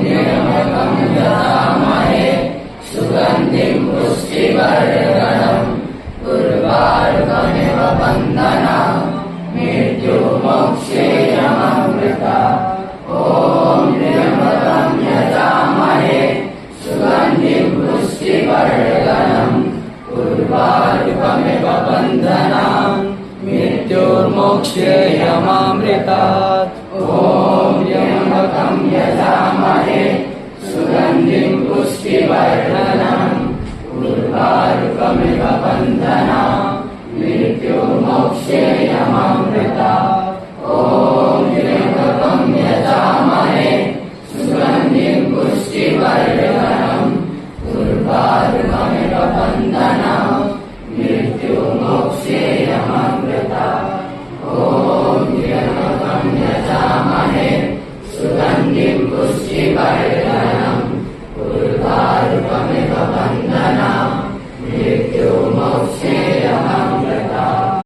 त्र्यम्बकं यजामहे सुगन्धिं पुष्टिवर्धनम् उर्वारुकमिव बन्धनान् मृत्युमोक्षेयमामृतात्। ॐ त्र्यम्बकं यजामहे सुगन्धिं पुष्टिवर्धनम् उर्वारुकमिव बन्धनान् मृत्युर्मोक्षेयमामृतात्। ॐ त्र्यम्बकं यजामहे सुगन्धिं पुष्टिवर्धनम् उर्वारुकमिव बन्धनान् मृत्युर्मोक्षेयमामृतात्।